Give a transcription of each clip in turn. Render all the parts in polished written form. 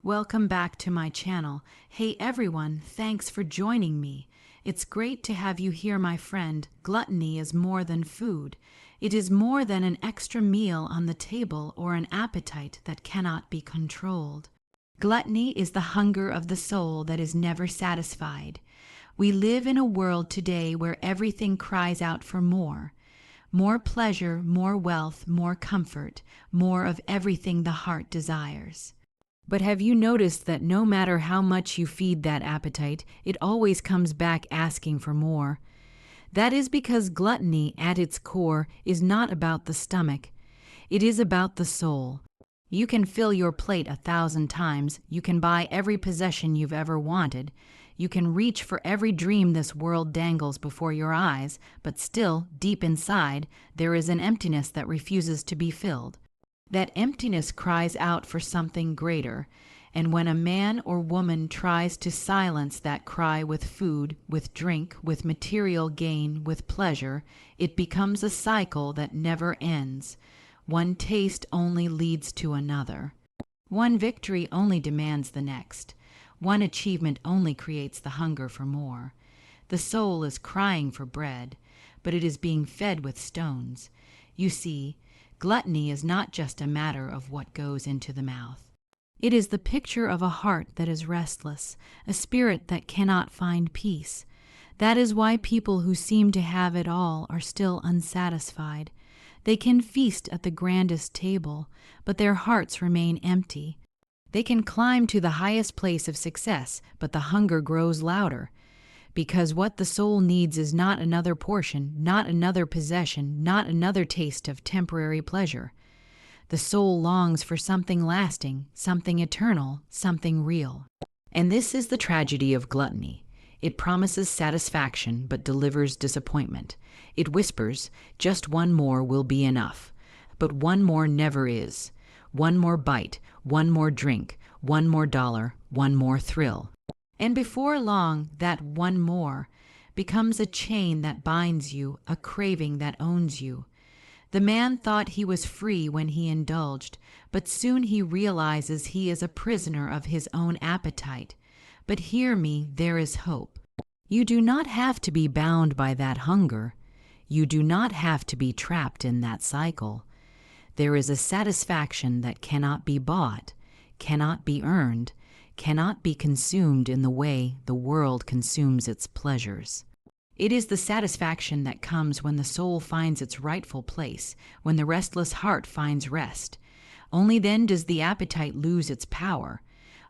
Welcome back to my channel. Hey everyone, thanks for joining me. It's great to have you here, my friend. Gluttony is more than food. It is more than an extra meal on the table or an appetite that cannot be controlled. Gluttony is the hunger of the soul that is never satisfied. We live in a world today where everything cries out for more. More pleasure, more wealth, more comfort, more of everything the heart desires. But have you noticed that no matter how much you feed that appetite, it always comes back asking for more? That is because gluttony, at its core, is not about the stomach. It is about the soul. You can fill your plate 1,000 times, you can buy every possession you've ever wanted, you can reach for every dream this world dangles before your eyes, but still, deep inside, there is an emptiness that refuses to be filled. That emptiness cries out for something greater, and when a man or woman tries to silence that cry with food, with drink, with material gain, with pleasure, it becomes a cycle that never ends. One taste only leads to another. One victory only demands the next. One achievement only creates the hunger for more. The soul is crying for bread, but it is being fed with stones. You see, gluttony is not just a matter of what goes into the mouth. It is the picture of a heart that is restless, a spirit that cannot find peace. That is why people who seem to have it all are still unsatisfied. They can feast at the grandest table, but their hearts remain empty. They can climb to the highest place of success, but the hunger grows louder. Because what the soul needs is not another portion, not another possession, not another taste of temporary pleasure. The soul longs for something lasting, something eternal, something real. And this is the tragedy of gluttony. It promises satisfaction but delivers disappointment. It whispers, just one more will be enough. But one more never is. One more bite, one more drink, one more dollar, one more thrill. And before long, that one more becomes a chain that binds you, a craving that owns you. The man thought he was free when he indulged, but soon he realizes he is a prisoner of his own appetite. But hear me, there is hope. You do not have to be bound by that hunger. You do not have to be trapped in that cycle. There is a satisfaction that cannot be bought, cannot be earned, cannot be consumed in the way the world consumes its pleasures. It is the satisfaction that comes when the soul finds its rightful place, when the restless heart finds rest. Only then does the appetite lose its power.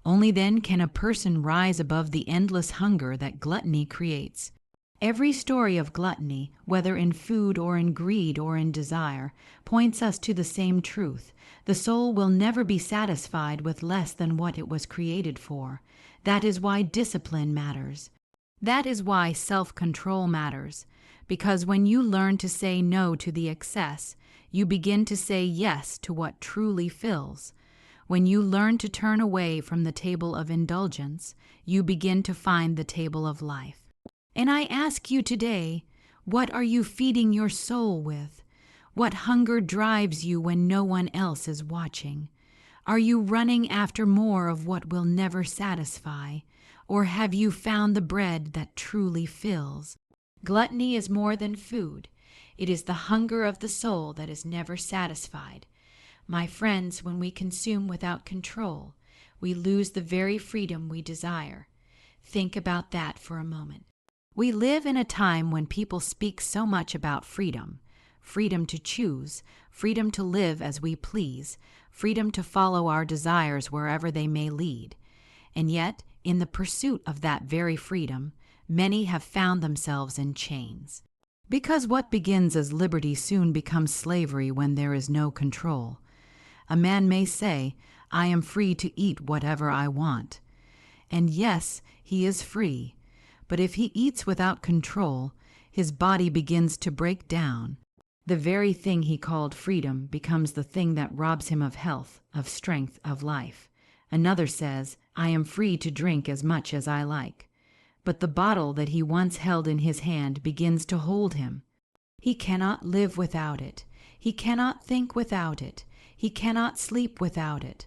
Only then can a person rise above the endless hunger that gluttony creates. Every story of gluttony, whether in food or in greed or in desire, points us to the same truth. The soul will never be satisfied with less than what it was created for. That is why discipline matters. That is why self-control matters. Because when you learn to say no to the excess, you begin to say yes to what truly fills. When you learn to turn away from the table of indulgence, you begin to find the table of life. And I ask you today, what are you feeding your soul with? What hunger drives you when no one else is watching? Are you running after more of what will never satisfy? Or have you found the bread that truly fills? Gluttony is more than food. It is the hunger of the soul that is never satisfied. My friends, when we consume without control, we lose the very freedom we desire. Think about that for a moment. We live in a time when people speak so much about freedom. Freedom to choose, freedom to live as we please, freedom to follow our desires wherever they may lead. And yet, in the pursuit of that very freedom, many have found themselves in chains. Because what begins as liberty soon becomes slavery when there is no control. A man may say, I am free to eat whatever I want. And yes, he is free. But if he eats without control, his body begins to break down. The very thing he called freedom becomes the thing that robs him of health, of strength, of life. Another says, I am free to drink as much as I like. But the bottle that he once held in his hand begins to hold him. He cannot live without it. He cannot think without it. He cannot sleep without it.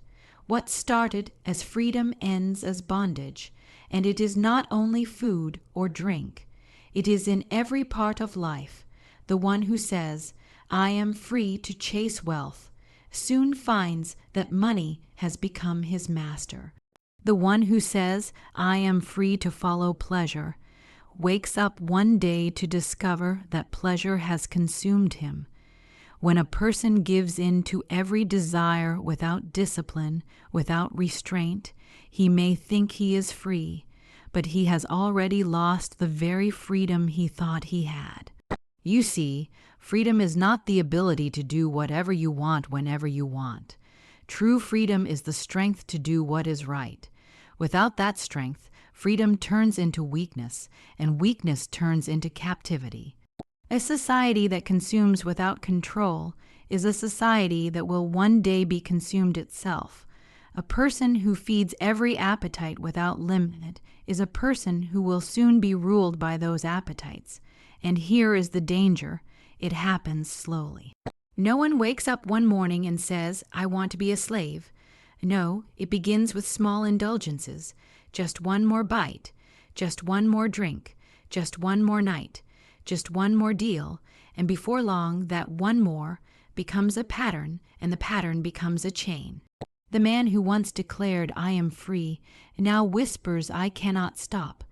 What started as freedom ends as bondage, and it is not only food or drink. It is in every part of life. The one who says, "I am free to chase wealth," soon finds that money has become his master. The one who says, "I am free to follow pleasure," wakes up one day to discover that pleasure has consumed him. When a person gives in to every desire without discipline, without restraint, he may think he is free, but he has already lost the very freedom he thought he had. You see, freedom is not the ability to do whatever you want whenever you want. True freedom is the strength to do what is right. Without that strength, freedom turns into weakness, and weakness turns into captivity. A society that consumes without control is a society that will one day be consumed itself. A person who feeds every appetite without limit is a person who will soon be ruled by those appetites. And here is the danger: it happens slowly. No one wakes up one morning and says, "I want to be a slave." No, it begins with small indulgences. Just one more bite, just one more drink, just one more night, just one more deal, and before long that one more becomes a pattern, and the pattern becomes a chain. The man who once declared, "I am free," now whispers, "I cannot stop."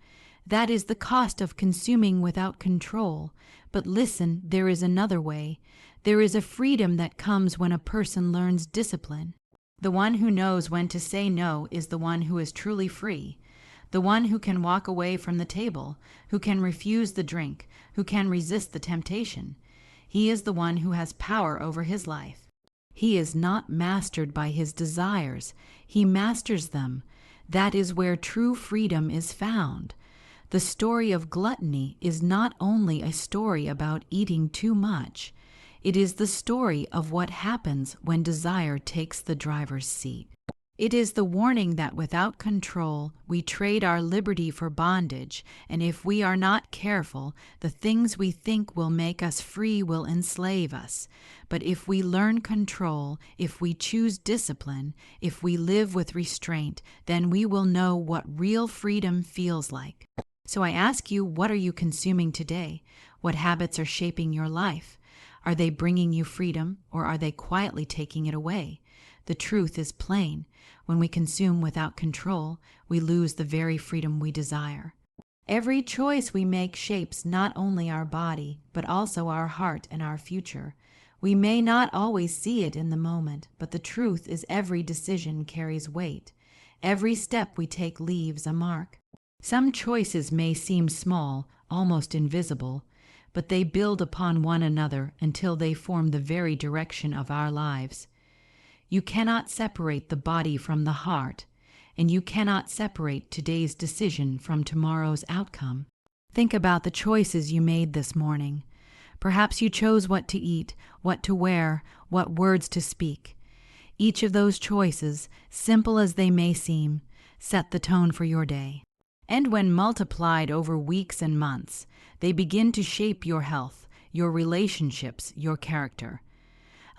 That is the cost of consuming without control. But listen, there is another way. There is a freedom that comes when a person learns discipline. The one who knows when to say no is the one who is truly free. The one who can walk away from the table, who can refuse the drink, who can resist the temptation. He is the one who has power over his life. He is not mastered by his desires. He masters them. That is where true freedom is found. The story of gluttony is not only a story about eating too much. It is the story of what happens when desire takes the driver's seat. It is the warning that without control, we trade our liberty for bondage, and if we are not careful, the things we think will make us free will enslave us. But if we learn control, if we choose discipline, if we live with restraint, then we will know what real freedom feels like. So I ask you, what are you consuming today? What habits are shaping your life? Are they bringing you freedom, or are they quietly taking it away? The truth is plain. When we consume without control, we lose the very freedom we desire. Every choice we make shapes not only our body, but also our heart and our future. We may not always see it in the moment, but the truth is every decision carries weight. Every step we take leaves a mark. Some choices may seem small, almost invisible, but they build upon one another until they form the very direction of our lives. You cannot separate the body from the heart, and you cannot separate today's decision from tomorrow's outcome. Think about the choices you made this morning. Perhaps you chose what to eat, what to wear, what words to speak. Each of those choices, simple as they may seem, set the tone for your day. And when multiplied over weeks and months, they begin to shape your health, your relationships, your character.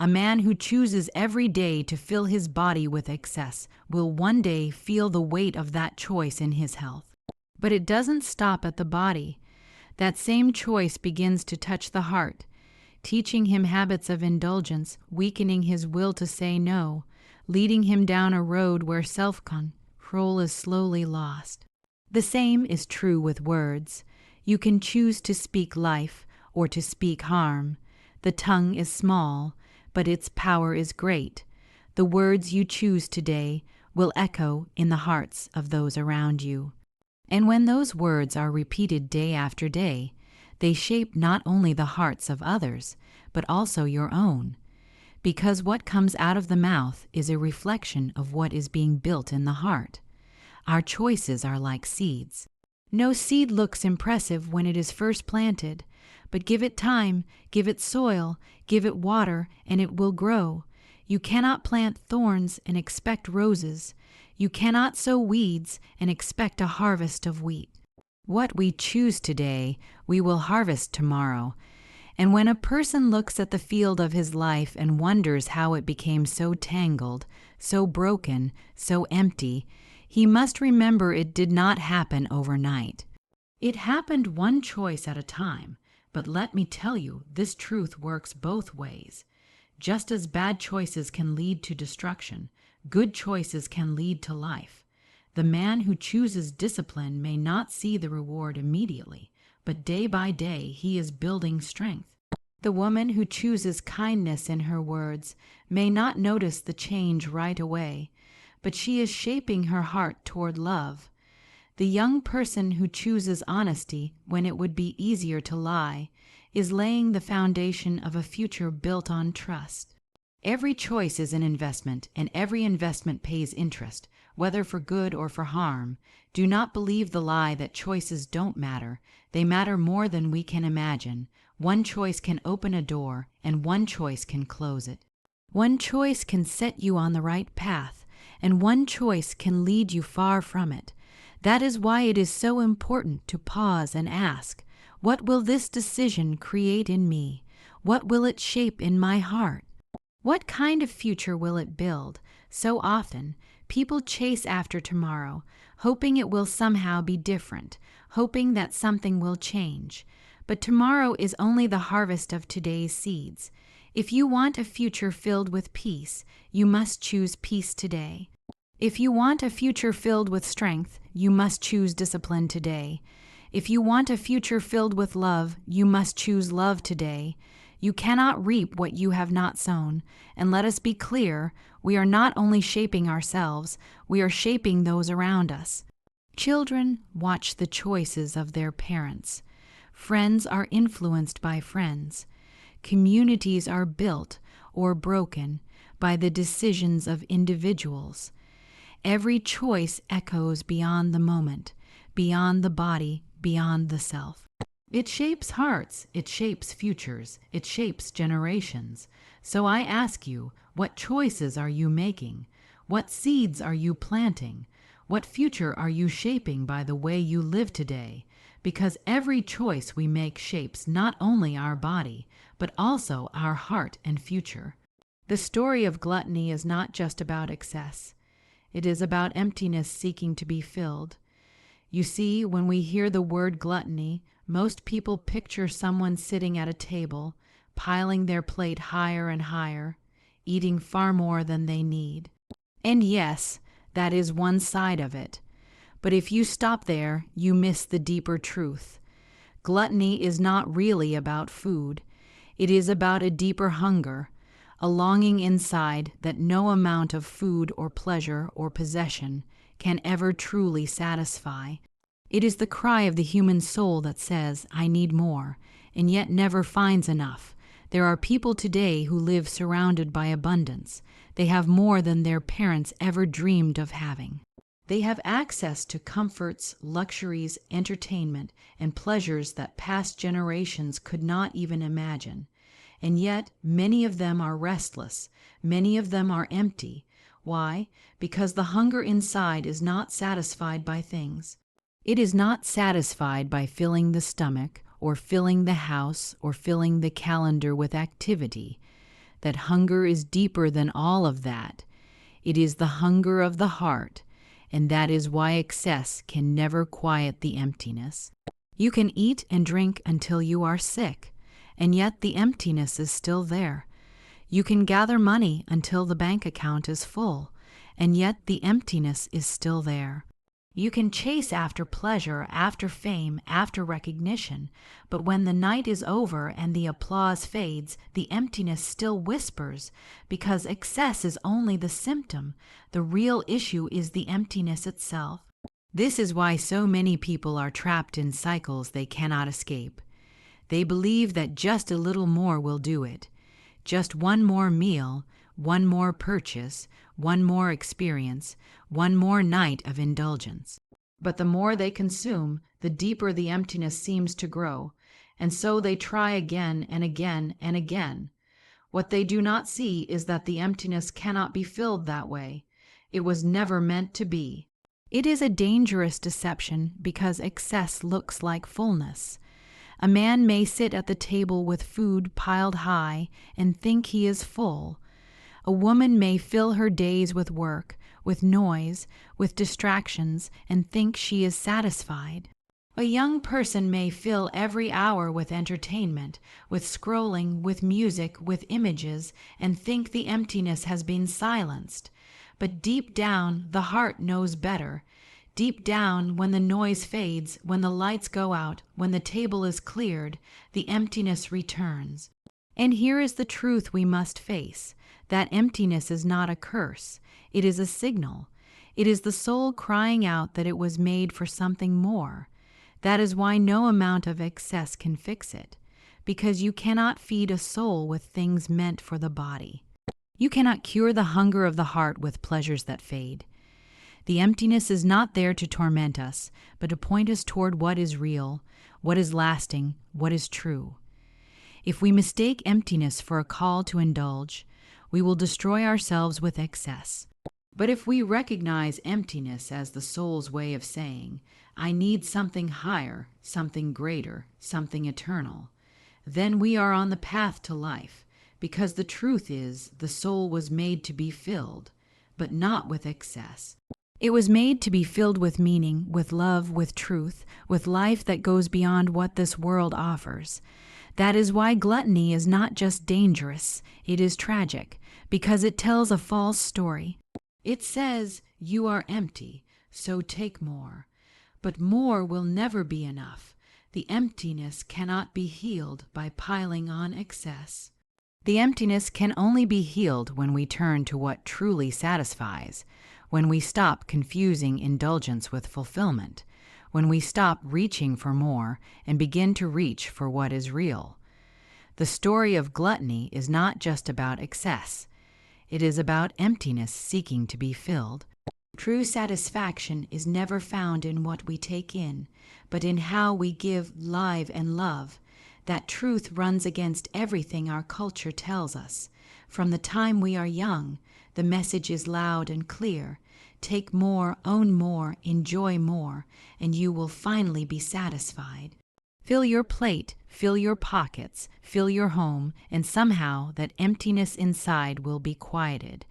A man who chooses every day to fill his body with excess will one day feel the weight of that choice in his health. But it doesn't stop at the body. That same choice begins to touch the heart, teaching him habits of indulgence, weakening his will to say no, leading him down a road where self-control is slowly lost. The same is true with words. You can choose to speak life or to speak harm. The tongue is small, but its power is great. The words you choose today will echo in the hearts of those around you. And when those words are repeated day after day, they shape not only the hearts of others, but also your own. Because what comes out of the mouth is a reflection of what is being built in the heart. Our choices are like seeds. No seed looks impressive when it is first planted, but give it time, give it soil, give it water, and it will grow. You cannot plant thorns and expect roses. You cannot sow weeds and expect a harvest of wheat. What we choose today, we will harvest tomorrow. And when a person looks at the field of his life and wonders how it became so tangled, so broken, so empty, he must remember it did not happen overnight. It happened one choice at a time, but let me tell you, this truth works both ways. Just as bad choices can lead to destruction, good choices can lead to life. The man who chooses discipline may not see the reward immediately, but day by day he is building strength. The woman who chooses kindness in her words may not notice the change right away, but she is shaping her heart toward love. The young person who chooses honesty when it would be easier to lie is laying the foundation of a future built on trust. Every choice is an investment, and every investment pays interest, whether for good or for harm. Do not believe the lie that choices don't matter. They matter more than we can imagine. One choice can open a door, and one choice can close it. One choice can set you on the right path, and one choice can lead you far from it. That is why it is so important to pause and ask, what will this decision create in me? What will it shape in my heart? What kind of future will it build? So often, people chase after tomorrow, hoping it will somehow be different, hoping that something will change. But tomorrow is only the harvest of today's seeds. If you want a future filled with peace, you must choose peace today. If you want a future filled with strength, you must choose discipline today. If you want a future filled with love, you must choose love today. You cannot reap what you have not sown. And let us be clear, we are not only shaping ourselves, we are shaping those around us. Children watch the choices of their parents. Friends are influenced by friends. Communities are built or broken by the decisions of individuals. Every choice echoes beyond the moment, beyond the body, beyond the self. It shapes hearts, it shapes futures, it shapes generations. So I ask you, what choices are you making? What seeds are you planting? What future are you shaping by the way you live today? Because every choice we make shapes not only our body, but also our heart and future. The story of gluttony is not just about excess. It is about emptiness seeking to be filled. You see, when we hear the word gluttony, most people picture someone sitting at a table, piling their plate higher and higher, eating far more than they need. And yes, that is one side of it. But if you stop there, you miss the deeper truth. Gluttony is not really about food. It is about a deeper hunger, a longing inside that no amount of food or pleasure or possession can ever truly satisfy. It is the cry of the human soul that says, I need more, and yet never finds enough. There are people today who live surrounded by abundance. They have more than their parents ever dreamed of having. They have access to comforts, luxuries, entertainment, and pleasures that past generations could not even imagine. And yet, many of them are restless. Many of them are empty. Why? Because the hunger inside is not satisfied by things. It is not satisfied by filling the stomach, or filling the house, or filling the calendar with activity. That hunger is deeper than all of that. It is the hunger of the heart, and that is why excess can never quiet the emptiness. You can eat and drink until you are sick, and yet the emptiness is still there. You can gather money until the bank account is full, and yet the emptiness is still there. You can chase after pleasure, after fame, after recognition, but when the night is over and the applause fades, the emptiness still whispers, because excess is only the symptom. The real issue is the emptiness itself. This is why so many people are trapped in cycles they cannot escape. They believe that just a little more will do it. Just one more meal, one more purchase, one more experience, one more night of indulgence. But the more they consume, the deeper the emptiness seems to grow, and so they try again and again and again. What they do not see is that the emptiness cannot be filled that way. It was never meant to be. It is a dangerous deception because excess looks like fullness. A man may sit at the table with food piled high and think he is full. A woman may fill her days with work, with noise, with distractions, and think she is satisfied. A young person may fill every hour with entertainment, with scrolling, with music, with images, and think the emptiness has been silenced. But deep down, the heart knows better. Deep down, when the noise fades, when the lights go out, when the table is cleared, the emptiness returns. And here is the truth we must face. That emptiness is not a curse. It is a signal. It is the soul crying out that it was made for something more. That is why no amount of excess can fix it, because you cannot feed a soul with things meant for the body. You cannot cure the hunger of the heart with pleasures that fade. The emptiness is not there to torment us, but to point us toward what is real, what is lasting, what is true. If we mistake emptiness for a call to indulge, we will destroy ourselves with excess. But if we recognize emptiness as the soul's way of saying, I need something higher, something greater, something eternal, then we are on the path to life, because the truth is the soul was made to be filled, but not with excess. It was made to be filled with meaning, with love, with truth, with life that goes beyond what this world offers. That is why gluttony is not just dangerous, it is tragic, because it tells a false story. It says, you are empty, so take more. But more will never be enough. The emptiness cannot be healed by piling on excess. The emptiness can only be healed when we turn to what truly satisfies, when we stop confusing indulgence with fulfillment, when we stop reaching for more and begin to reach for what is real. The story of gluttony is not just about excess. It is about emptiness seeking to be filled. True satisfaction is never found in what we take in, but in how we give live and love. That truth runs against everything our culture tells us. From the time we are young, the message is loud and clear. Take more, own more, enjoy more, and you will finally be satisfied. Fill your plate, fill your pockets, fill your home, and somehow that emptiness inside will be quieted.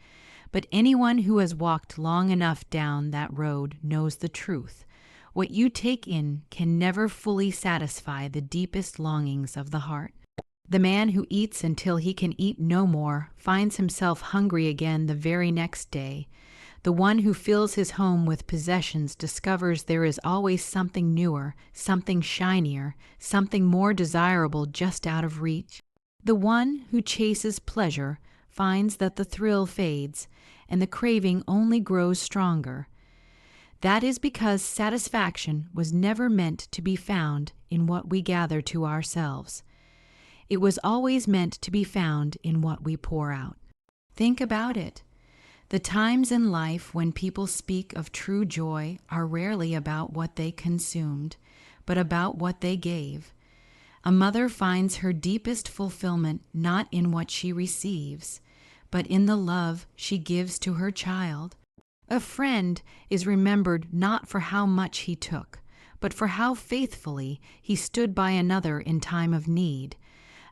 But anyone who has walked long enough down that road knows the truth. What you take in can never fully satisfy the deepest longings of the heart. The man who eats until he can eat no more finds himself hungry again the very next day. The one who fills his home with possessions discovers there is always something newer, something shinier, something more desirable just out of reach. The one who chases pleasure finds that the thrill fades, and the craving only grows stronger. That is because satisfaction was never meant to be found in what we gather to ourselves. It was always meant to be found in what we pour out. Think about it. The times in life when people speak of true joy are rarely about what they consumed, but about what they gave. A mother finds her deepest fulfillment not in what she receives, but in the love she gives to her child. A friend is remembered not for how much he took, but for how faithfully he stood by another in time of need.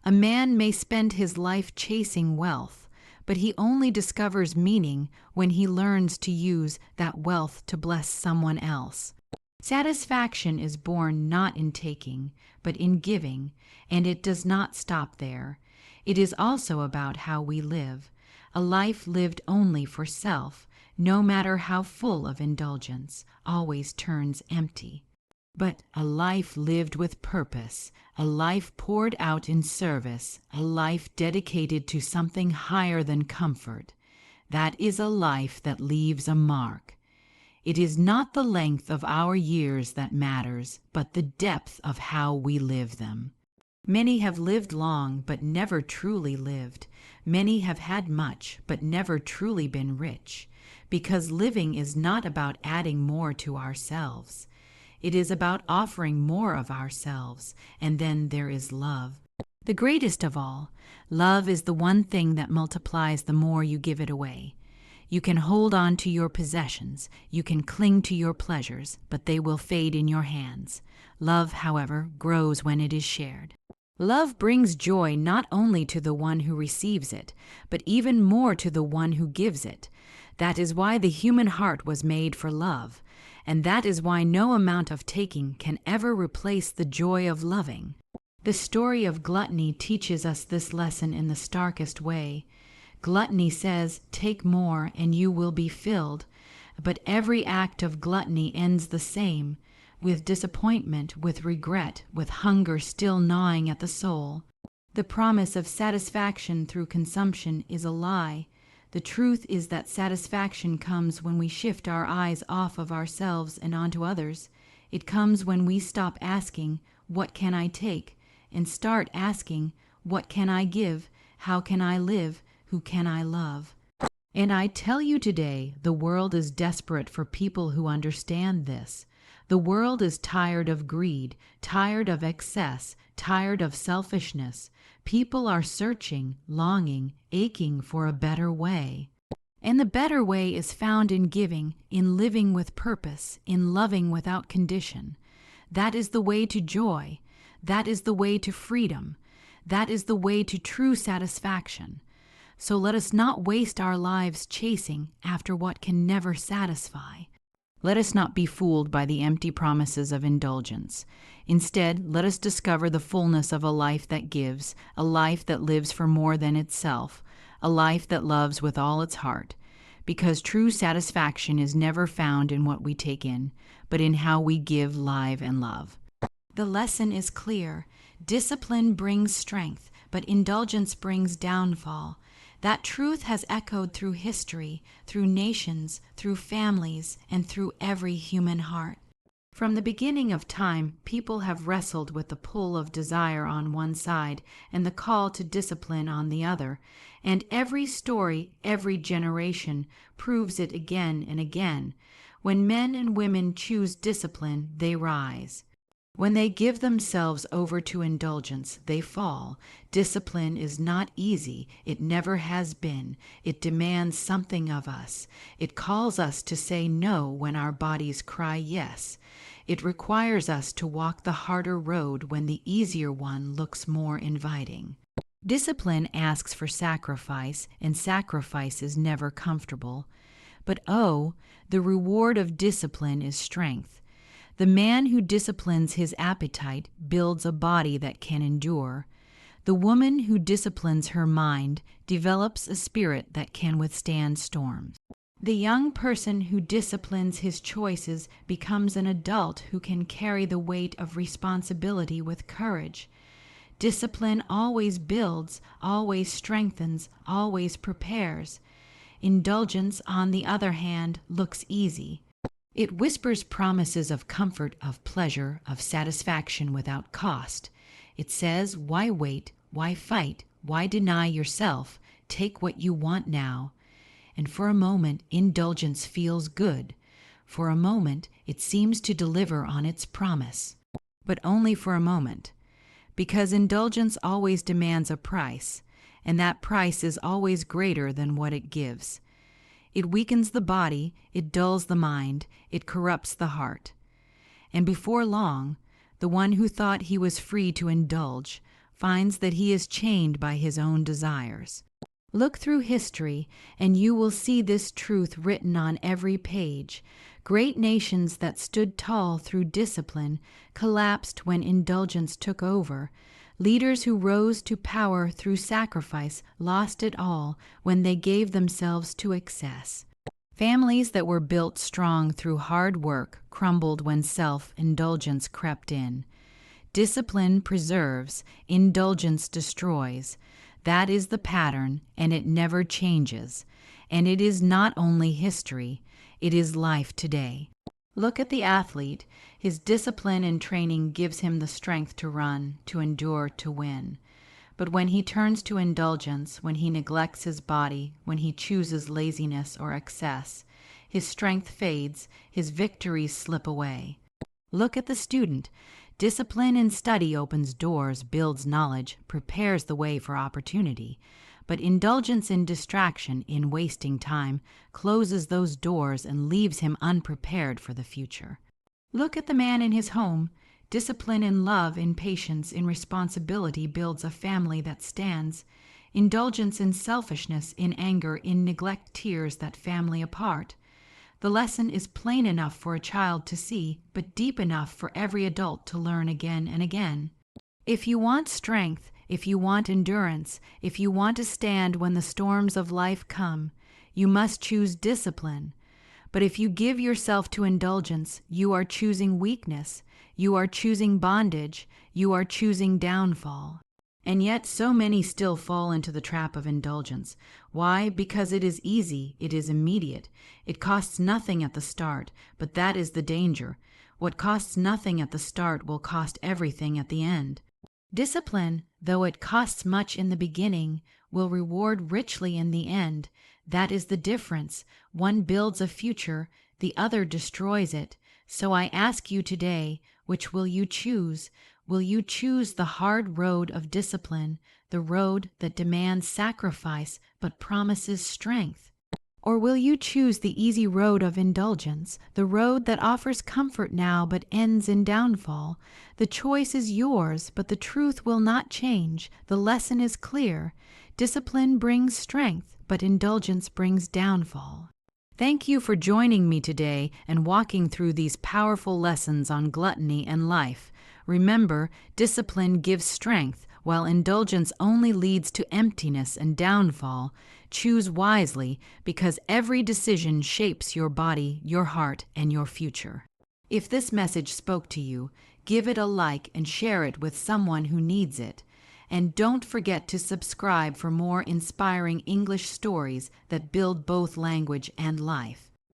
A man may spend his life chasing wealth, but he only discovers meaning when he learns to use that wealth to bless someone else. Satisfaction is born not in taking, but in giving, and it does not stop there. It is also about how we live. A life lived only for self, no matter how full of indulgence, always turns empty. But a life lived with purpose, a life poured out in service, a life dedicated to something higher than comfort, that is a life that leaves a mark. It is not the length of our years that matters, but the depth of how we live them. Many have lived long, but never truly lived. Many have had much, but never truly been rich, because living is not about adding more to ourselves. It is about offering more of ourselves, and then there is love. The greatest of all, love is the one thing that multiplies the more you give it away. You can hold on to your possessions, you can cling to your pleasures, but they will fade in your hands. Love, however, grows when it is shared. Love brings joy not only to the one who receives it, but even more to the one who gives it. That is why the human heart was made for love, and that is why no amount of taking can ever replace the joy of loving. The story of gluttony teaches us this lesson in the starkest way. Gluttony says, "Take more and you will be filled," but every act of gluttony ends the same, with disappointment, with regret, with hunger still gnawing at the soul. The promise of satisfaction through consumption is a lie. The truth is that satisfaction comes when we shift our eyes off of ourselves and onto others. It comes when we stop asking, "What can I take?" and start asking, "What can I give? How can I live? Who can I love?" And I tell you today, the world is desperate for people who understand this. The world is tired of greed, tired of excess, tired of selfishness. People are searching, longing, aching for a better way. And the better way is found in giving, in living with purpose, in loving without condition. That is the way to joy. That is the way to freedom. That is the way to true satisfaction. So let us not waste our lives chasing after what can never satisfy. Let us not be fooled by the empty promises of indulgence. Instead, let us discover the fullness of a life that gives, a life that lives for more than itself, a life that loves with all its heart. Because true satisfaction is never found in what we take in, but in how we give, live, and love. The lesson is clear. Discipline brings strength, but indulgence brings downfall. That truth has echoed through history, through nations, through families, and through every human heart. From the beginning of time, people have wrestled with the pull of desire on one side and the call to discipline on the other, and every story, every generation, proves it again and again. When men and women choose discipline, they rise. When they give themselves over to indulgence, they fall. Discipline is not easy. It never has been. It demands something of us. It calls us to say no when our bodies cry yes. It requires us to walk the harder road when the easier one looks more inviting. Discipline asks for sacrifice, and sacrifice is never comfortable. But oh, the reward of discipline is strength. The man who disciplines his appetite builds a body that can endure. The woman who disciplines her mind develops a spirit that can withstand storms. The young person who disciplines his choices becomes an adult who can carry the weight of responsibility with courage. Discipline always builds, always strengthens, always prepares. Indulgence, on the other hand, looks easy. It whispers promises of comfort, of pleasure, of satisfaction without cost. It says, why wait? Why fight? Why deny yourself? Take what you want now. And for a moment, indulgence feels good. For a moment, it seems to deliver on its promise. But only for a moment. Because indulgence always demands a price, and that price is always greater than what it gives. It weakens the body, it dulls the mind, it corrupts the heart. And before long, the one who thought he was free to indulge finds that he is chained by his own desires. Look through history, and you will see this truth written on every page. Great nations that stood tall through discipline collapsed when indulgence took over. Leaders who rose to power through sacrifice lost it all when they gave themselves to excess. Families that were built strong through hard work crumbled when self-indulgence crept in. Discipline preserves, indulgence destroys. That is the pattern, and it never changes. And it is not only history, it is life today. Look at the athlete. His discipline and training gives him the strength to run, to endure, to win. But when he turns to indulgence, when he neglects his body, when he chooses laziness or excess, his strength fades, his victories slip away. Look at the student. Discipline in study opens doors, builds knowledge, prepares the way for opportunity. But indulgence in distraction, in wasting time, closes those doors and leaves him unprepared for the future. Look at the man in his home. Discipline in love, in patience, in responsibility builds a family that stands. Indulgence in selfishness, in anger, in neglect tears that family apart. The lesson is plain enough for a child to see, but deep enough for every adult to learn again and again. If you want strength, if you want endurance, if you want to stand when the storms of life come, you must choose discipline. But if you give yourself to indulgence, you are choosing weakness, you are choosing bondage, you are choosing downfall. And yet so many still fall into the trap of indulgence. Why? Because it is easy, it is immediate. It costs nothing at the start, but that is the danger. What costs nothing at the start will cost everything at the end. Discipline, though it costs much in the beginning, will reward richly in the end. That is the difference. One builds a future, the other destroys it. So I ask you today, which will you choose? Will you choose the hard road of discipline, the road that demands sacrifice but promises strength? Or will you choose the easy road of indulgence, the road that offers comfort now but ends in downfall? The choice is yours, but the truth will not change. The lesson is clear. Discipline brings strength, but indulgence brings downfall. Thank you for joining me today and walking through these powerful lessons on gluttony and life. Remember, discipline gives strength, while indulgence only leads to emptiness and downfall. Choose wisely, because every decision shapes your body, your heart, and your future. If this message spoke to you, give it a like and share it with someone who needs it. And don't forget to subscribe for more inspiring English stories that build both language and life.